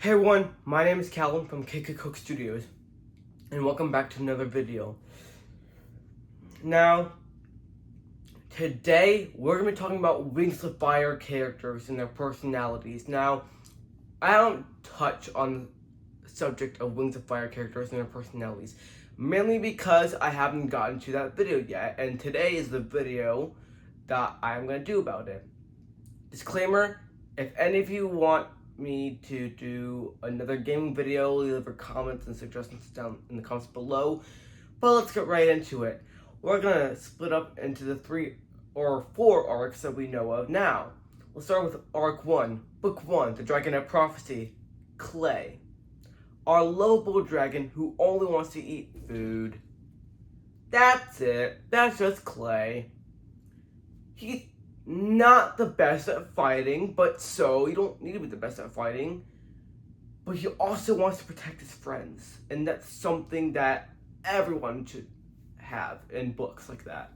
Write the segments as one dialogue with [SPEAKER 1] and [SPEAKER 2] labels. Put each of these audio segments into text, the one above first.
[SPEAKER 1] Hey everyone, my name is Callum from KK Cook Studios, and welcome back to another video. Now, today we're going to be talking about Wings of Fire characters and their personalities. Now, I don't touch on the subject of Wings of Fire characters and their personalities, mainly because I haven't gotten to that video yet, and today is the video that I'm going to do about it. Disclaimer, if any of you want me to do another gaming video, leave your comments and suggestions down in the comments below. But let's get right into it. We're gonna split up into the 3 or 4 arcs that we know of now. We'll start with Arc 1, Book 1, The Dragonette Prophecy, Clay. Our lovable dragon who only wants to eat food. That's it. That's just Clay. He's not the best at fighting, but so you don't need to be the best at fighting. But he also wants to protect his friends, and that's something that everyone should have in books like that.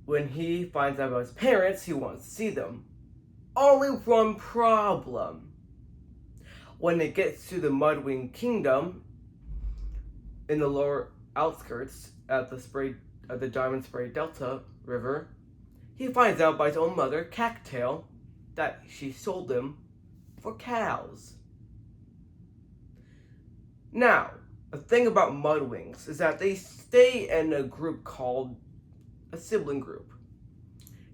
[SPEAKER 1] When he finds out about his parents, he wants to see them. Only one problem. When it gets to the Mudwing Kingdom, in the lower outskirts at the Diamond Spray Delta River, he finds out by his own mother, Cacktail, that she sold him for cows. Now, the thing about Mudwings is that they stay in a group called a sibling group.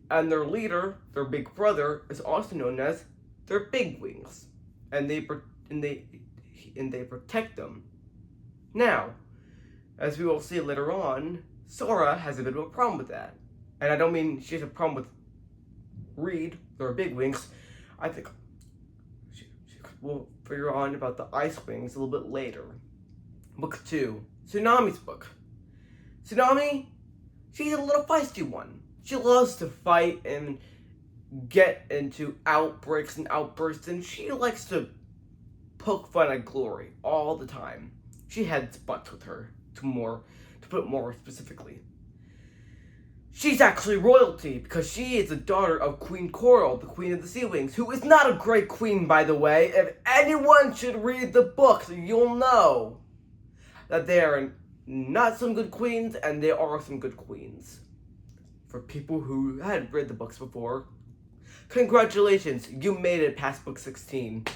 [SPEAKER 1] And their leader, their big brother, is also known as their Big Wings. And they protect them. Now, as we will see later on, Sora has a bit of a problem with that. And I don't mean she has a problem with Reed, or Big Wings. I think we'll figure on about the Ice Wings a little bit later. Book 2, Tsunami's book. Tsunami, she's a little feisty one. She loves to fight and get into outbreaks and outbursts, and she likes to poke fun at Glory all the time. She heads butts with her, to put it more specifically. She's actually royalty because she is the daughter of Queen Coral, the Queen of the Sea Wings, who is not a great queen, by the way. If anyone should read the books, you'll know that they are not some good queens, and there are some good queens. For people who had read the books before, congratulations, you made it past book 16.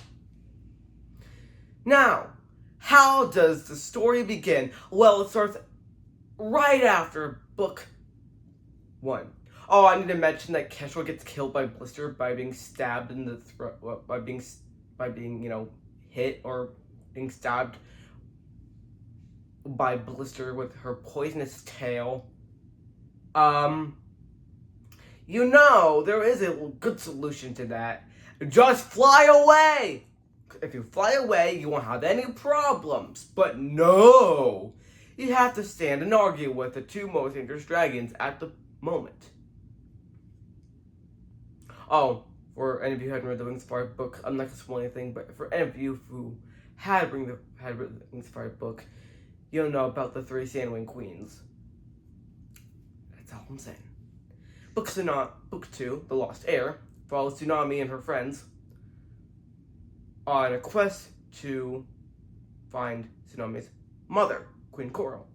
[SPEAKER 1] Now, how does the story begin? Well, it starts right after book 1. Oh, I need to mention that Kestrel gets killed by Blister by being stabbed in the throat, by being hit or being stabbed by Blister with her poisonous tail. There is a good solution to that. Just fly away! If you fly away, you won't have any problems. But no! You have to stand and argue with the 2 most dangerous dragons at the moment. Oh, for any of you who hadn't read the Wings of Fire book, I'm not going to spoil anything, but for any of you who had read the Wings of Fire book, you'll know about the 3 Sandwing Queens. That's all I'm saying. Book 2, The Lost Heir, follows Tsunami and her friends on a quest to find Tsunami's mother, Queen Coral.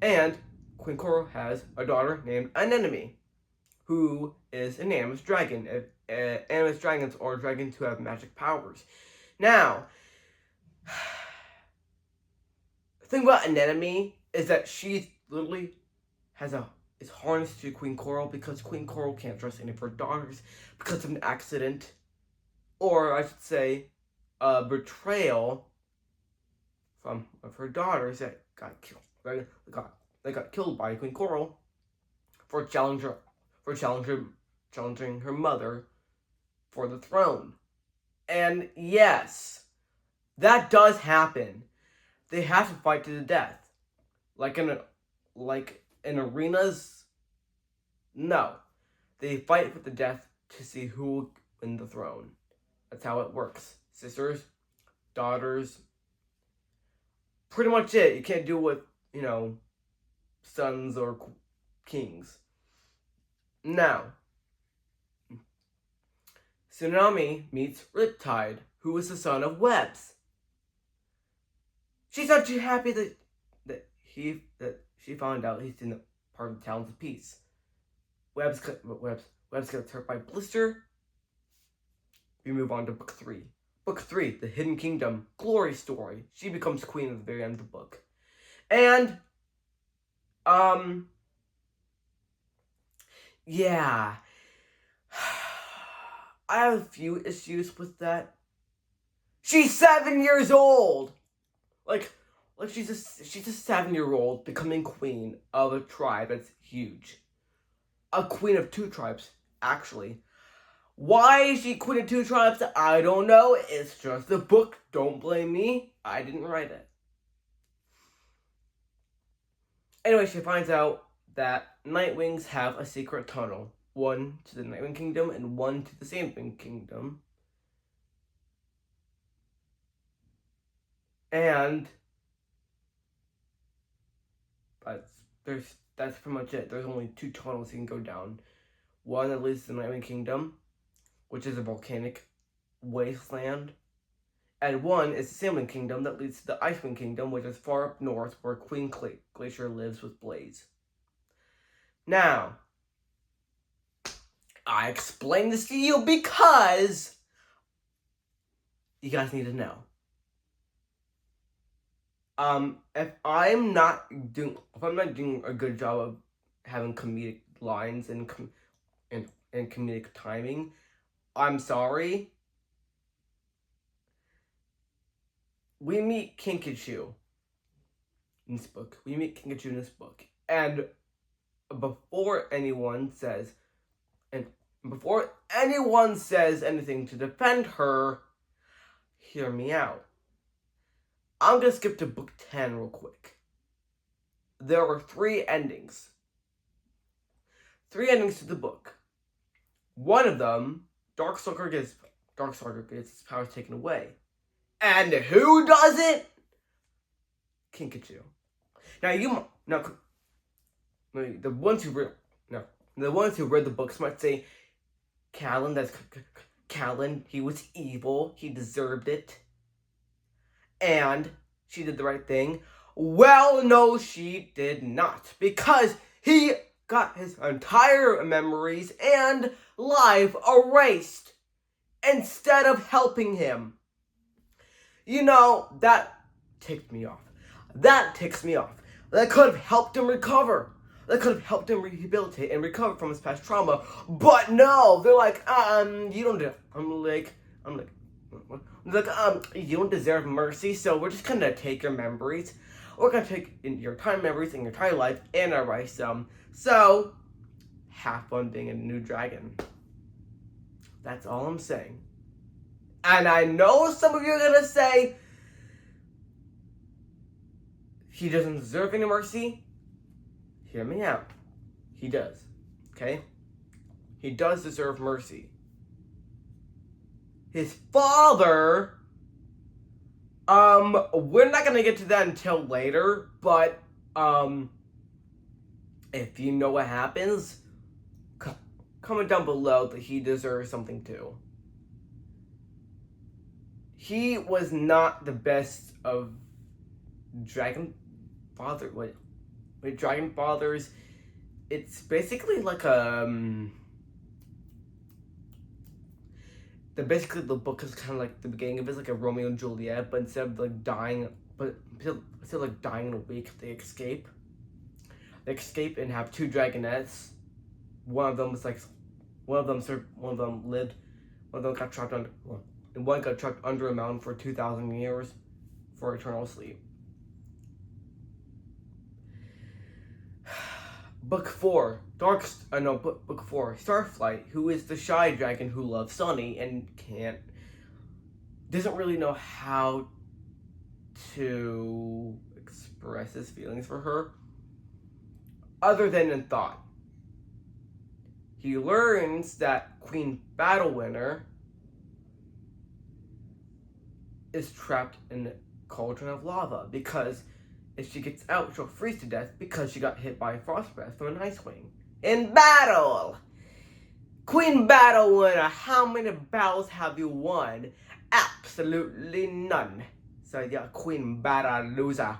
[SPEAKER 1] And Queen Coral has a daughter named Anemone, who is an animus dragon. Animus dragons are dragons who have magic powers. Now, the thing about Anemone is that she literally is harnessed to Queen Coral because Queen Coral can't trust any of her daughters because of an accident, or I should say, a betrayal from one of her daughters that got killed. They got killed by Queen Coral for challenging her mother for the throne. And yes, that does happen. They have to fight to the death, like in arenas. No, they fight for the death to see who will win the throne. That's how it works. Sisters, daughters, pretty much it. You can't do it with, sons or kings. Now, Tsunami meets Riptide, who is the son of Webs. She's not too happy that she found out he's in part of the Talons of Peace. Webs gets hurt by Blister. We move on to book 3. Book 3, The Hidden Kingdom, Glory Story. She becomes queen at the very end of the book. And, yeah. I have a few issues with that. She's 7 years old! Like she's a 7-year-old becoming queen of a tribe that's huge. A queen of 2 tribes, actually. Why is she queen of 2 tribes? I don't know. It's just a book. Don't blame me. I didn't write it. Anyway, she finds out that Nightwings have a secret tunnel. One to the Nightwing Kingdom and one to the Sandwing Kingdom. And that's pretty much it. There's only 2 tunnels you can go down. One that leads to the Nightwing Kingdom, which is a volcanic wasteland. And one is the Sandwing Kingdom that leads to the Icewind Kingdom, which is far up north where Queen Glacier lives with Blaze. Now, I explained this to you because you guys need to know. If I'm not doing a good job of having comedic lines and comedic timing, I'm sorry. We meet Kinkajou in this book. And before anyone says anything to defend her, hear me out. I'm gonna skip to book 10 real quick. There were 3 endings. 3 endings to the book. One of them, Darkstalker gets his powers taken away. And who does it? Kinkajou. The ones who read the books might say, Callan, he was evil, he deserved it. And she did the right thing. Well, no, she did not. Because he got his entire memories and life erased instead of helping him. You know, that ticked me off. That could have helped him recover. That could have helped him rehabilitate and recover from his past trauma. But no, they're like, you don't do. I'm like, you don't deserve mercy, so we're just gonna take your memories. We're gonna take your entire memories and your entire life and erase them. So, have fun being a new dragon. That's all I'm saying. And I know some of you are gonna say, he doesn't deserve any mercy. Hear me out. He does. Okay? He does deserve mercy. His father, we're not gonna get to that until later, but, if you know what happens, comment down below that he deserves something too. He was not the best of Dragon Father. With Dragon Fathers, it's basically like the book is kind of like the beginning of it's like a Romeo and Juliet, but instead of like dying in a week, they escape. They escape and have 2 dragonettes. One of them lived. One of them got trapped under. And one got trapped under a mountain for 2,000 years for eternal sleep. Book 4, Book 4, Starflight, who is the shy dragon who loves Sunny and doesn't really know how to express his feelings for her, other than in thought. He learns that Queen Battlewinner is trapped in a cauldron of lava because if she gets out, she'll freeze to death because she got hit by a frost breath from an Icewing in battle. Queen Battle winner, how many battles have you won? Absolutely none. So yeah, Queen Battle loser.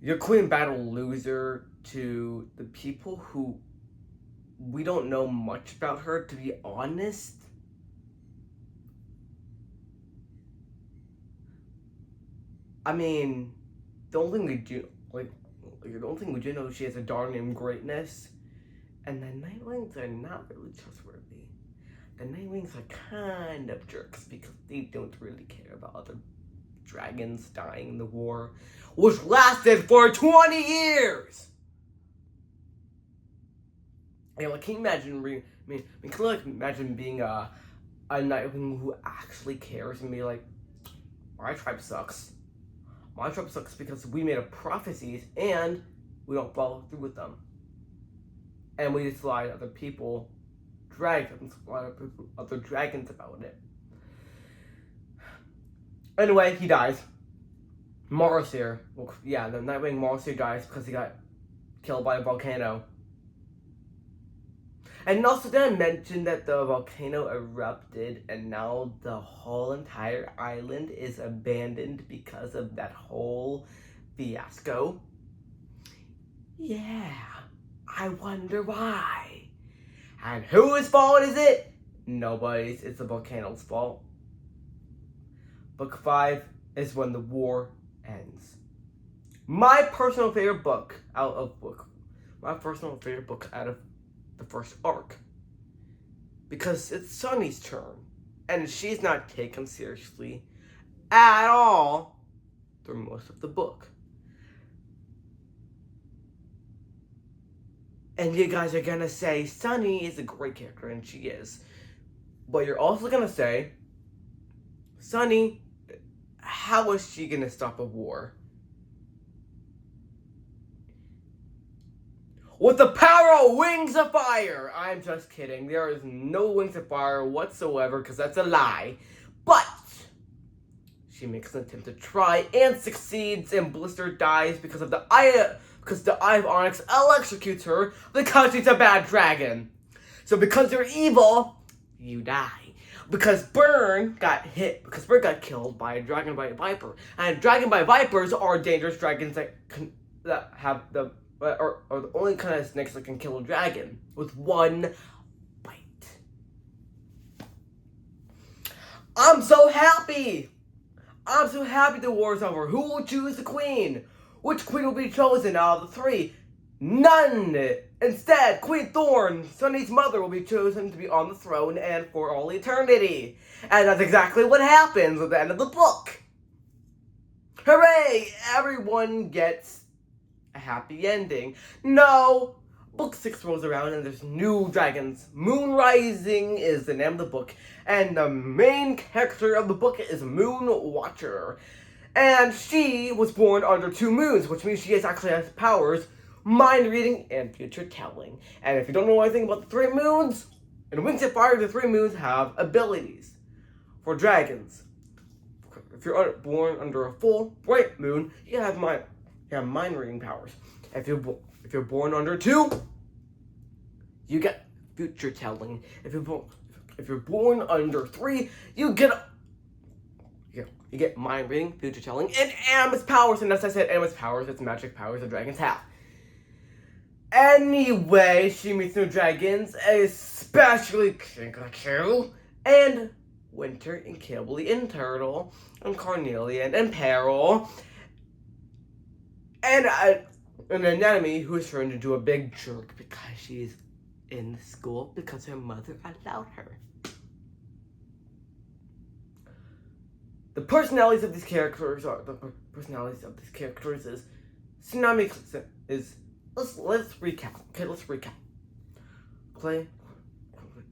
[SPEAKER 1] You're Queen Battle loser to the people who we don't know much about her, to be honest. I mean, the only thing we do, the only thing we do know is she has a daughter named Greatness, and the Nightwings are not really trustworthy. The Nightwings are kind of jerks because they don't really care about other dragons dying in the war, which lasted for 20 years! And like, can you imagine, imagine being a Nightwing who actually cares and be like, my tribe sucks. My tribe sucks because we made up prophecies and we don't follow through with them. And we just lie to other people, other dragons about it. Anyway, he dies. Marcyr, the Nightwing Marcyr dies because he got killed by a volcano. And also, did I mention that the volcano erupted and now the whole entire island is abandoned because of that whole fiasco? Yeah, I wonder why. And whose fault is it? Nobody's. It's the volcano's fault. Book 5 is when the war ends. My personal favorite book out of the first arc, because it's Sunny's turn, and she's not taken seriously at all through most of the book. And you guys are gonna say Sunny is a great character, and she is, but you're also gonna say, Sunny, how is she gonna stop a war? With the power of Wings of Fire! I'm just kidding. There is no Wings of Fire whatsoever, because that's a lie. But she makes an attempt to try and succeeds, and Blister dies because the Eye of Onyx electrocutes her because she's a bad dragon. So because you're evil, you die. Because Burn got killed by a Dragonbite Viper. And Dragonbite Vipers are dangerous dragons that have the only kind of snakes that can kill a dragon with one bite. I'm so happy! I'm so happy the war's over. Who will choose the queen? Which queen will be chosen out of the 3? None! Instead, Queen Thorn, Sunny's mother, will be chosen to be on the throne and for all eternity. And that's exactly what happens at the end of the book. Hooray! Everyone gets a happy ending. No! Book 6 rolls around and there's new dragons. Moon Rising is the name of the book, and the main character of the book is Moon Watcher. And she was born under 2 moons, which means she actually has powers, mind reading, and future telling. And if you don't know anything about the 3 moons, in Wings of Fire, the 3 moons have abilities for dragons. If you're born under a full bright moon, you have mind reading powers. If you're born under 2, you get future telling. If you're born under 3, you get mind reading, future telling, and Animus powers. And as I said, Animus powers, it's magic powers the dragons have. Anyway, she meets new dragons, especially Kinkajou, and Winter, and Kibbley, and Turtle, and Carnelian, and Peril, and an enemy who is turned into a big jerk because she's in school because her mother allowed her. The personalities of these characters is Tsunami is let's recap. Okay, let's recap.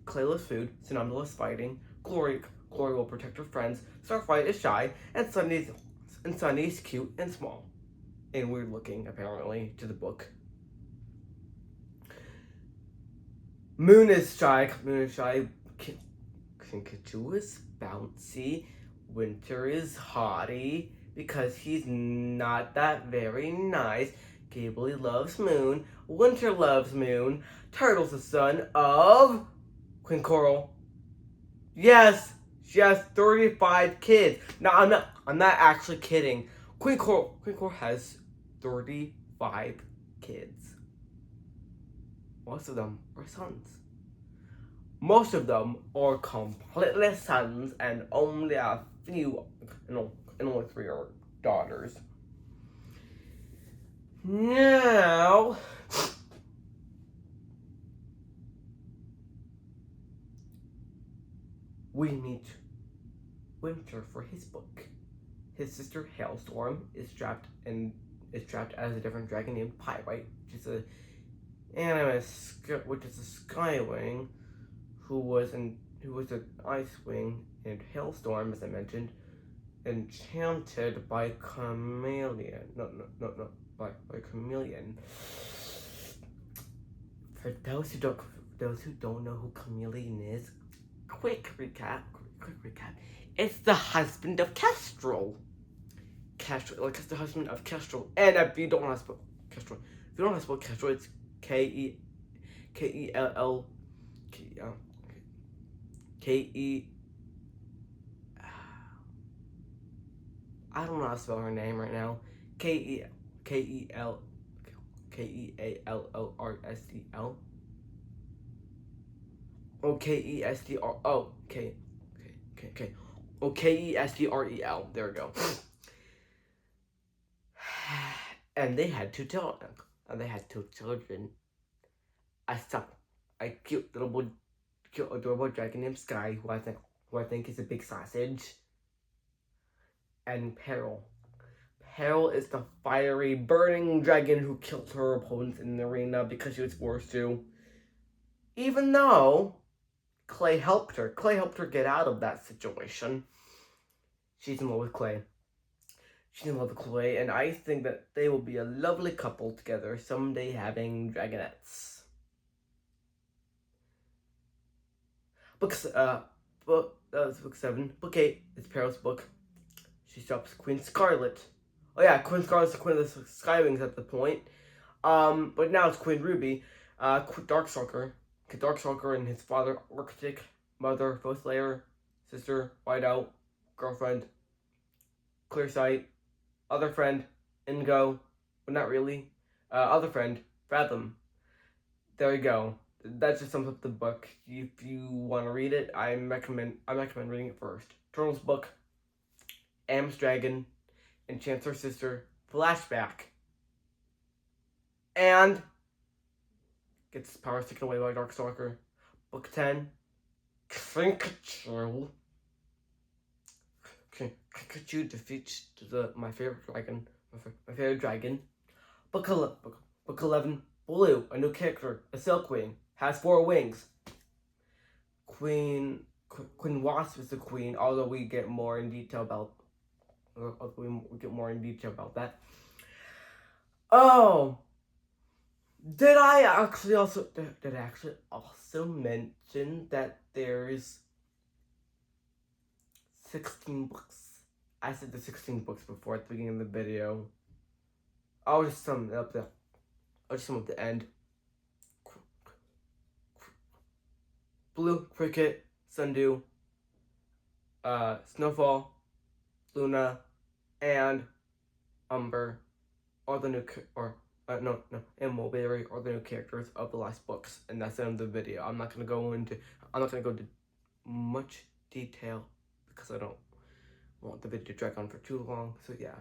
[SPEAKER 1] Clayless food, Somnambulous fighting, Glory will protect her friends, Starfight is shy, and Sunny's cute and small. And weird looking, apparently, to the book. Moon is shy. Kinkajou is bouncy. Winter is haughty because he's not that very nice. Ghibli loves Moon. Winter loves Moon. Turtle's the son of Queen Coral. Yes, she has 35 kids. No, I'm not actually kidding. Queen Coral has 35 kids. Most of them are sons. Most of them are completely sons, and only a few, and only 3 are daughters. Now, we meet Winter for his book. His sister Hailstorm is trapped as a different dragon named Pyrite, which is a Skywing, who was an Icewing, and Hailstorm, as I mentioned, enchanted by Chameleon. By Chameleon. For those who don't know who Chameleon is, quick recap. It's the husband of Kestrel. It's the husband of Kestrel. And if you don't want to spell Kestrel, it's K-E-L-L. I don't know how to spell her name right now. Keallrsdl. Oh, Kestr. Oh, okay. Oh, Kestrel. There we go. And they had 2 children. A cute adorable dragon named Sky, who I think is a big sausage. And Peril. Peril is the fiery, burning dragon who killed her opponents in the arena because she was forced to. Even though Clay helped her get out of that situation. She's in love with Clay. And I think that they will be a lovely couple together someday, having dragonettes. That was book 7. Book 8 is Peril's book. She stops Queen Scarlet. Oh yeah, Queen Scarlet's the queen of the Skywings at the point. But now it's Queen Ruby. Darkstalker and his father, Arctic, mother, Ghostlayer, sister, Whiteout, girlfriend, Clearsight, other friend, Indigo, but not really. Other friend, Fathom. There you go. That just sums up the book. If you want to read it, I recommend reading it first. Turtle's book, Am's Dragon, Enchants Her Sister, Flashback, and gets his powers taken away by Darkstalker. Book 10, Krinkchu defeats my favorite dragon. Book 11, Blue, a new character, a Silkwing, has 4 wings. Queen Wasp is the queen, although we get more in detail about that. Oh, did I actually also mention that there's 16 books? I said the 16 books before at the beginning of the video. I'll just sum it up the end. Blue, Cricket, Sundew, Snowfall, Luna, and Umber are the new and Mulberry are the new characters of the last books, and that's the end of the video. I'm not gonna go into much detail because I don't want the video to drag on for too long. So yeah.